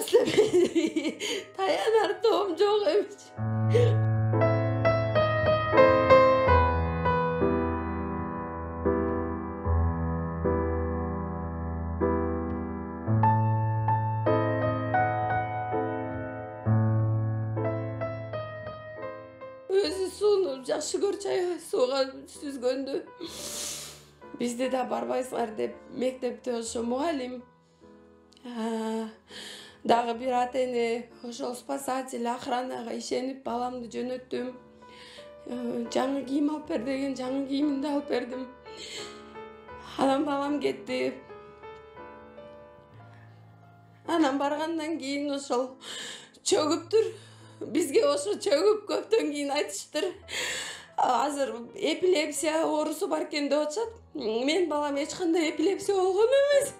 баштап таянар тоом жок эмес. Өзү сууну жакшы көрчү, сууга сүзгөндү. Бизде да барбайсыңар деп мектепте ошо мугалим. Дагы бир ата-эне ошол спасатель, охранага ишенип баламды жөнөттүм. Жаңы кийим алып бер деген жаңы кийимимди алып бердим. Анан балам кетти. Анан баргандан кийин ошол чөгүптүр. Бизге ошо чөгүп көптөн кийин айтыштыр. Азыр эпилепсия оорусу бар экен деп атышат. Мен балам эч кандай эпилепсия болгон эмес.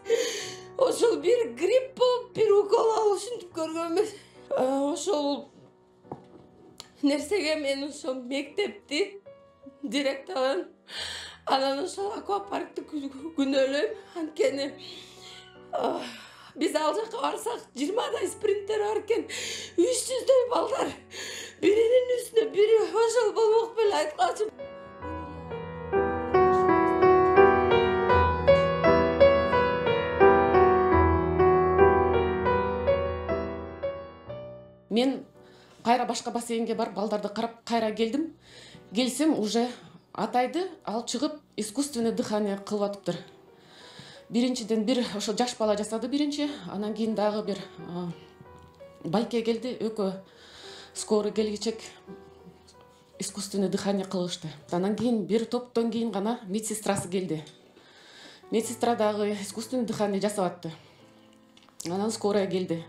Ошол бир грипп болуп, бир укол алып ушинтип көргөн эмес. Ошол нерсеге мен ошол мектепти директорун анан ошол аквапаркты күнөөлөйм. Анткени биз ал жака барсак 20дай спринттер бар экен. 300дөй балдар. Биринин үстүнө бири ошол болмок беле айткачы. Мен кайра башка бассейнге барып балдарды карап кайра келдим. Келсем уже атайды ал чыгып искусственный дыхание кылып атыптыр. Биринчиден бир ошо жаш бала жасады биринчи, анан кийин дагы бир байке келди, экөө скорый келгичек искусственный дыхание кылышты. Анан кийин бир топтон кийин гана медсестрасы келди. Медсестра дагы искусственный дыхание жасап атты. Анан скорая келди.